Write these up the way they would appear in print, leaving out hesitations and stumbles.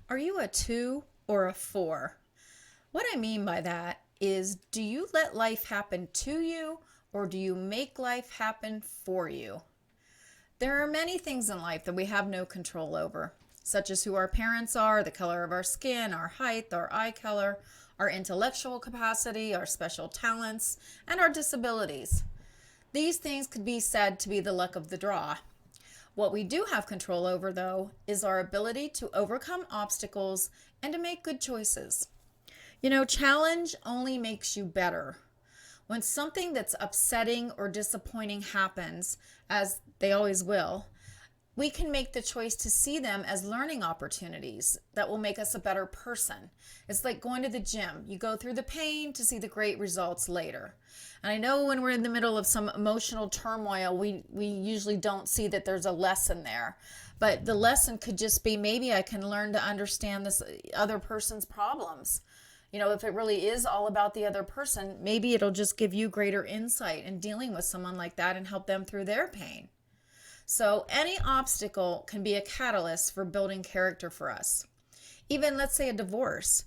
Are you a 2 or a 4? What I mean by that is, do you let life happen to you or do you make life happen for you? There are many things in life that we have no control over, such as who our parents are, the color of our skin, our height, our eye color, our intellectual capacity, our special talents, and our disabilities. These things could be said to be the luck of the draw. What we do have control over, though, is our ability to overcome obstacles and to make good choices. Challenge only makes you better. When something that's upsetting or disappointing happens, as they always will, we can make the choice to see them as learning opportunities that will make us a better person. It's like going to the gym. You go through the pain to see the great results later. And I know when we're in the middle of some emotional turmoil, we usually don't see that there's a lesson there. But the lesson could just be, maybe I can learn to understand this other person's problems. If it really is all about the other person, maybe it'll just give you greater insight in dealing with someone like that and help them through their pain. So any obstacle can be a catalyst for building character for us. Even, let's say, a divorce.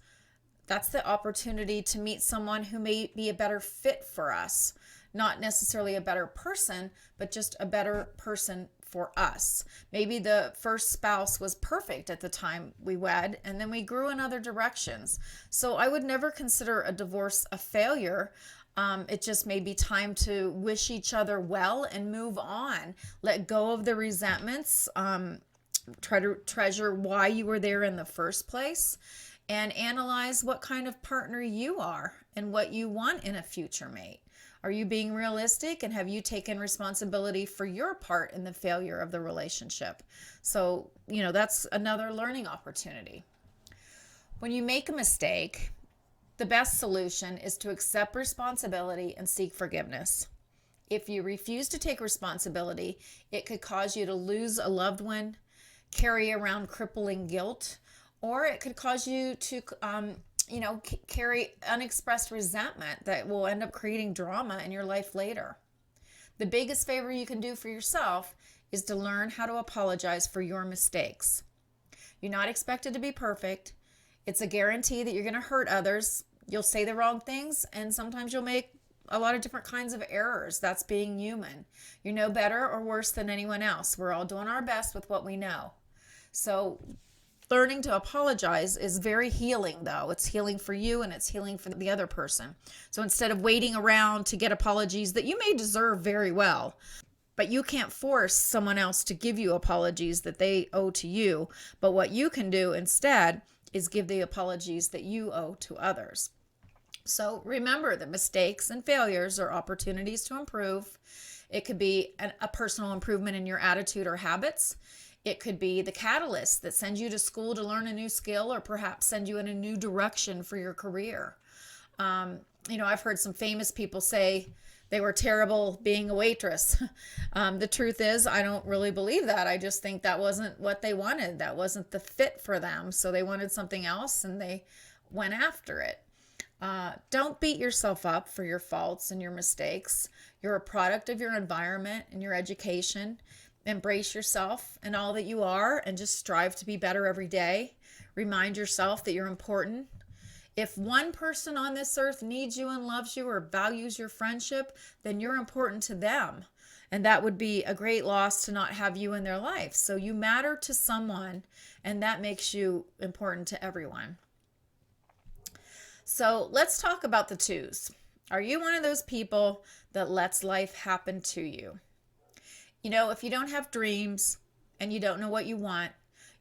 That's the opportunity to meet someone who may be a better fit for us. Not necessarily a better person, but just a better person for us. Maybe the first spouse was perfect at the time we wed, and then we grew in other directions. So I would never consider a divorce a failure. It just may be time to wish each other well and move on. Let go of the resentments. Try to treasure why you were there in the first place, and analyze what kind of partner you are and what you want in a future mate. Are you being realistic, and have you taken responsibility for your part in the failure of the relationship? So, that's another learning opportunity. When you make a mistake, the best solution is to accept responsibility and seek forgiveness. If you refuse to take responsibility, it could cause you to lose a loved one, carry around crippling guilt, or it could cause you to carry unexpressed resentment that will end up creating drama in your life later. The biggest favor you can do for yourself is to learn how to apologize for your mistakes. You're not expected to be perfect. It's a guarantee that you're going to hurt others. You'll say the wrong things, and sometimes you'll make a lot of different kinds of errors. That's being human. You're no better or worse than anyone else. We're all doing our best with what we know. So learning to apologize is very healing, though. It's healing for you and it's healing for the other person. So instead of waiting around to get apologies that you may deserve very well, but you can't force someone else to give you apologies that they owe to you. But what you can do instead is give the apologies that you owe to others. So remember that mistakes and failures are opportunities to improve. It could be a personal improvement in your attitude or habits. It could be the catalyst that sends you to school to learn a new skill, or perhaps send you in a new direction for your career. I've heard some famous people say they were terrible being a waitress. The truth is, I don't really believe that. I just think that wasn't what they wanted. That wasn't the fit for them. So they wanted something else and they went after it. Don't beat yourself up for your faults and your mistakes. You're a product of your environment and your education. Embrace yourself and all that you are, and just strive to be better every day. Remind yourself that you're important. If one person on this earth needs you and loves you or values your friendship, then you're important to them. And that would be a great loss to not have you in their life. So you matter to someone, and that makes you important to everyone. So let's talk about the 2s. Are you one of those people that lets life happen to you? If you don't have dreams and you don't know what you want,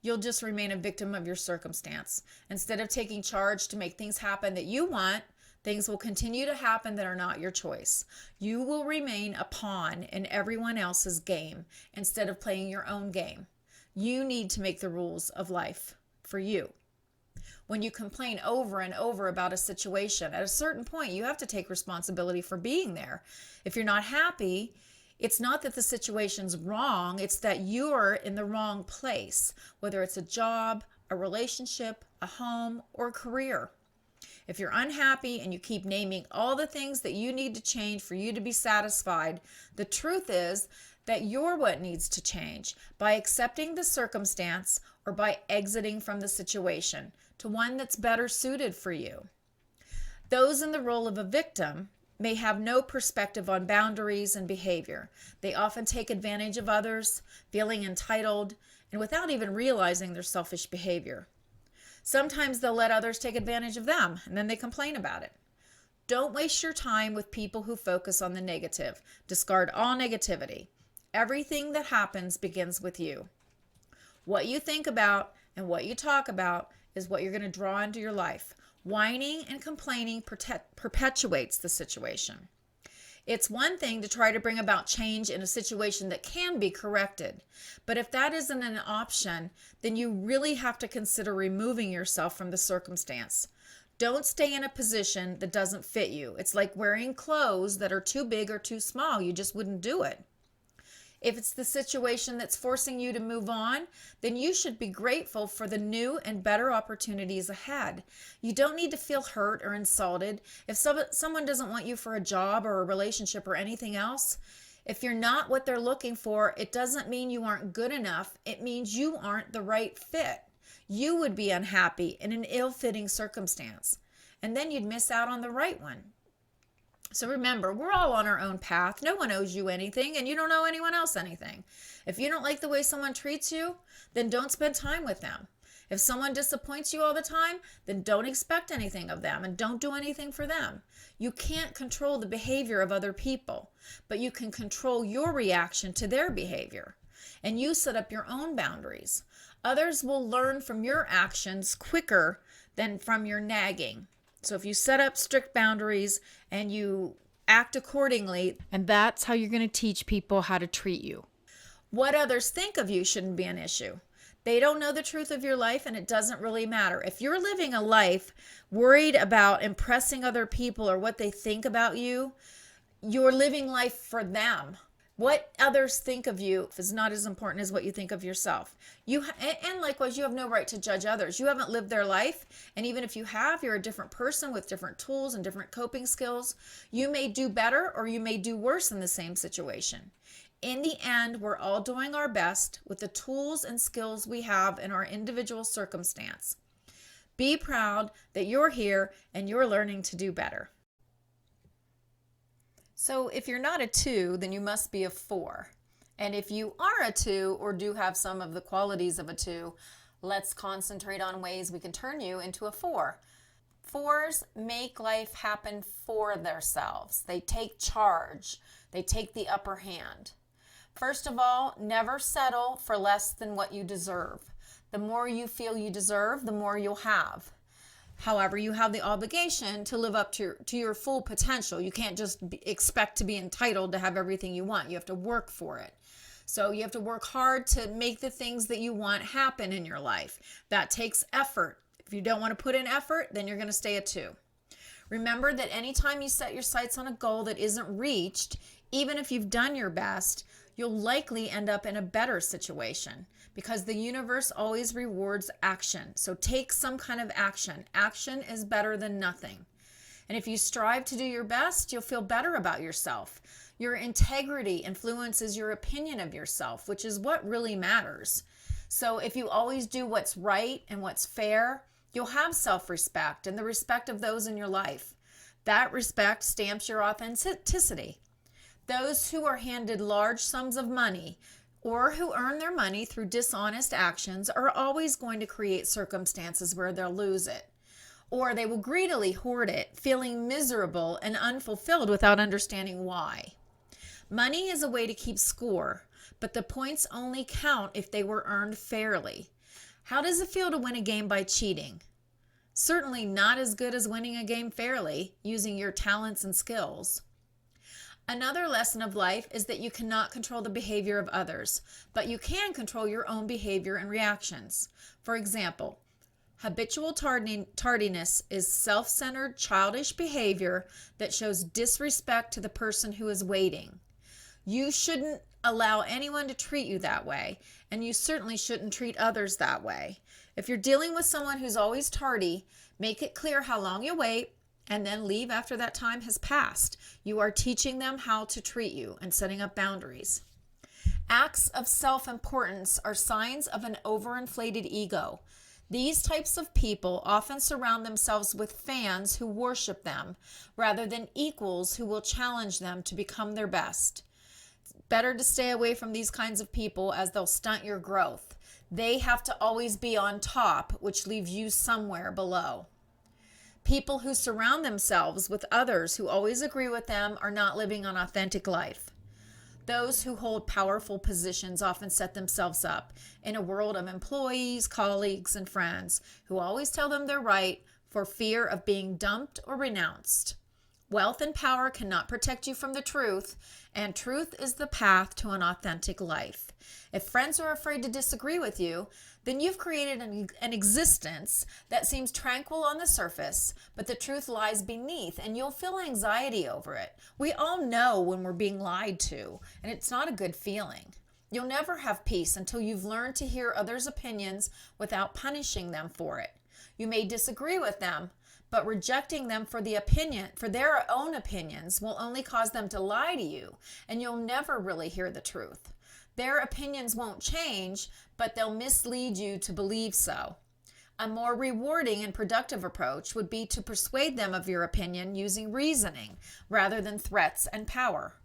you'll just remain a victim of your circumstance. Instead of taking charge to make things happen that you want, things will continue to happen that are not your choice. You will remain a pawn in everyone else's game instead of playing your own game. You need to make the rules of life for you. When you complain over and over about a situation, at a certain point, you have to take responsibility for being there. If you're not happy, it's not that the situation's wrong, it's that you're in the wrong place, whether it's a job, a relationship, a home, or a career. If you're unhappy and you keep naming all the things that you need to change for you to be satisfied, the truth is that you're what needs to change by accepting the circumstance or by exiting from the situation to one that's better suited for you. Those in the role of a victim may have no perspective on boundaries and behavior. They often take advantage of others, feeling entitled, and without even realizing their selfish behavior. Sometimes they'll let others take advantage of them, and then they complain about it. Don't waste your time with people who focus on the negative. Discard all negativity. Everything that happens begins with you. What you think about and what you talk about is what you're going to draw into your life. Whining and complaining perpetuates the situation. It's one thing to try to bring about change in a situation that can be corrected. But if that isn't an option, then you really have to consider removing yourself from the circumstance. Don't stay in a position that doesn't fit you. It's like wearing clothes that are too big or too small. You just wouldn't do it. If it's the situation that's forcing you to move on, then you should be grateful for the new and better opportunities ahead. You don't need to feel hurt or insulted. If someone doesn't want you for a job or a relationship or anything else, if you're not what they're looking for, it doesn't mean you aren't good enough. It means you aren't the right fit. You would be unhappy in an ill-fitting circumstance, and then you'd miss out on the right one. So remember, we're all on our own path. No one owes you anything, and you don't owe anyone else anything. If you don't like the way someone treats you, then don't spend time with them. If someone disappoints you all the time, then don't expect anything of them and don't do anything for them. You can't control the behavior of other people, but you can control your reaction to their behavior. And you set up your own boundaries. Others will learn from your actions quicker than from your nagging. So if you set up strict boundaries and you act accordingly, and that's how you're going to teach people how to treat you. What others think of you shouldn't be an issue. They don't know the truth of your life, and it doesn't really matter. If you're living a life worried about impressing other people or what they think about you, you're living life for them. What others think of you is not as important as what you think of yourself. And likewise, you have no right to judge others. You haven't lived their life. And even if you have, you're a different person with different tools and different coping skills. You may do better or you may do worse in the same situation. In the end, we're all doing our best with the tools and skills we have in our individual circumstance. Be proud that you're here and you're learning to do better. So if you're not a 2, then you must be a 4. And if you are a 2 or do have some of the qualities of a 2, let's concentrate on ways we can turn you into a 4. 4s make life happen for themselves. They take charge. They take the upper hand. First of all, never settle for less than what you deserve. The more you feel you deserve, the more you'll have. However, you have the obligation to live up to your full potential. You can't just expect to be entitled to have everything you want. You have to work for it. So you have to work hard to make the things that you want happen in your life. That takes effort. If you don't want to put in effort, then you're going to stay a 2. Remember that anytime you set your sights on a goal that isn't reached, even if you've done your best, you'll likely end up in a better situation because the universe always rewards action. So take some kind of action. Action is better than nothing. And if you strive to do your best, you'll feel better about yourself. Your integrity influences your opinion of yourself, which is what really matters. So if you always do what's right and what's fair, you'll have self-respect and the respect of those in your life. That respect stamps your authenticity. Those who are handed large sums of money or who earn their money through dishonest actions are always going to create circumstances where they'll lose it. Or they will greedily hoard it, feeling miserable and unfulfilled without understanding why. Money is a way to keep score, but the points only count if they were earned fairly. How does it feel to win a game by cheating? Certainly not as good as winning a game fairly, using your talents and skills. Another lesson of life is that you cannot control the behavior of others, but you can control your own behavior and reactions. For example, habitual tardiness is self-centered, childish behavior that shows disrespect to the person who is waiting. You shouldn't allow anyone to treat you that way, and you certainly shouldn't treat others that way. If you're dealing with someone who's always tardy, make it clear how long you wait, and then leave after that time has passed. You are teaching them how to treat you and setting up boundaries. Acts of self-importance are signs of an overinflated ego. These types of people often surround themselves with fans who worship them rather than equals who will challenge them to become their best. It's better to stay away from these kinds of people as they'll stunt your growth. They have to always be on top, which leaves you somewhere below. People who surround themselves with others who always agree with them are not living an authentic life. Those who hold powerful positions often set themselves up in a world of employees, colleagues, and friends who always tell them they're right for fear of being dumped or renounced. Wealth and power cannot protect you from the truth, and truth is the path to an authentic life. If friends are afraid to disagree with you, then you've created an existence that seems tranquil on the surface, but the truth lies beneath, and you'll feel anxiety over it. We all know when we're being lied to, and it's not a good feeling. You'll never have peace until you've learned to hear others' opinions without punishing them for it. You may disagree with them, but rejecting them for their own opinions will only cause them to lie to you, and you'll never really hear the truth. Their opinions won't change, but they'll mislead you to believe so. A more rewarding and productive approach would be to persuade them of your opinion using reasoning rather than threats and power.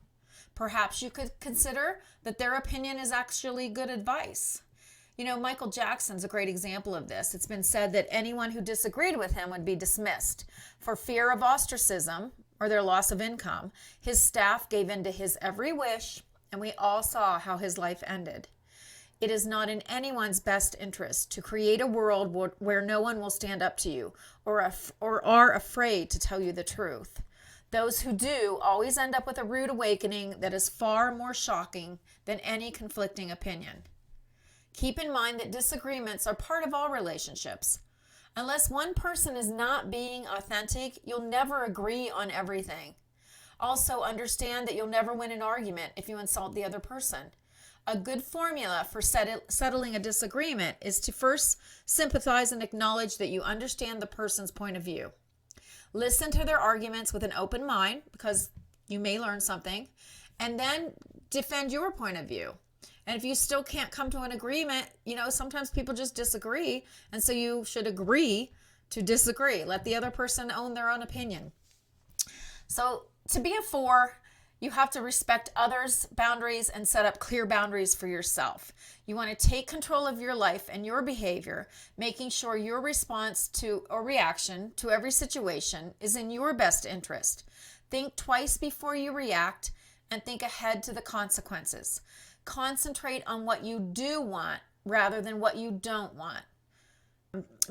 Perhaps you could consider that their opinion is actually good advice. Michael Jackson's a great example of this. It's been said that anyone who disagreed with him would be dismissed. For fear of ostracism or their loss of income, his staff gave in to his every wish, and we all saw how his life ended. It is not in anyone's best interest to create a world where no one will stand up to you or are afraid to tell you the truth. Those who do always end up with a rude awakening that is far more shocking than any conflicting opinion. Keep in mind that disagreements are part of all relationships. Unless one person is not being authentic, you'll never agree on everything. Also, understand that you'll never win an argument if you insult the other person. A good formula for settling a disagreement is to first sympathize and acknowledge that you understand the person's point of view. Listen to their arguments with an open mind, because you may learn something, and then defend your point of view. And if you still can't come to an agreement, sometimes people just disagree, and so you should agree to disagree. Let the other person own their own opinion. So to be a 4, you have to respect others' boundaries and set up clear boundaries for yourself. You want to take control of your life and your behavior, making sure your response to or reaction to every situation is in your best interest. Think twice before you react and think ahead to the consequences. Concentrate on what you do want rather than what you don't want.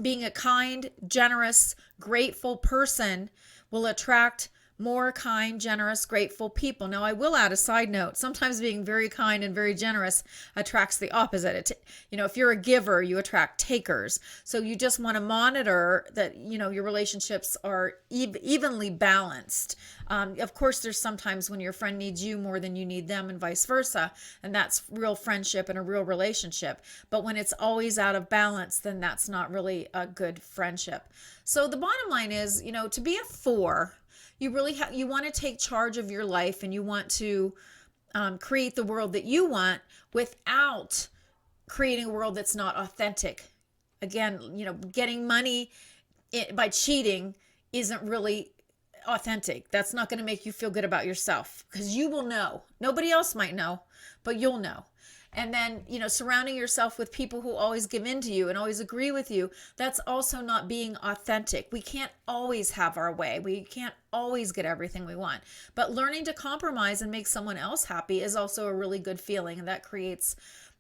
Being a kind, generous, grateful person will attract more kind, generous, grateful people. Now, I will add a side note. Sometimes being very kind and very generous attracts the opposite. If you're a giver, you attract takers. So you just want to monitor that, your relationships are evenly balanced. Of course, there's sometimes when your friend needs you more than you need them and vice versa. And that's real friendship and a real relationship. But when it's always out of balance, then that's not really a good friendship. So the bottom line is, to be a 4, you really you want to take charge of your life, and you want to create the world that you want without creating a world that's not authentic. Again, getting money by cheating isn't really authentic. That's not going to make you feel good about yourself, because you will know. Nobody else might know, but you'll know. And then, surrounding yourself with people who always give in to you and always agree with you, that's also not being authentic. We can't always have our way. We can't always get everything we want. But learning to compromise and make someone else happy is also a really good feeling. And that creates,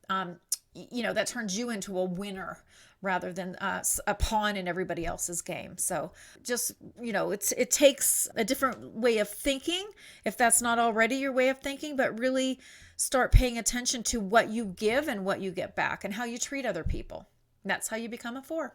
that turns you into a winner rather than a pawn in everybody else's game. So just, it takes a different way of thinking, if that's not already your way of thinking, but really start paying attention to what you give and what you get back and how you treat other people. That's how you become a 4.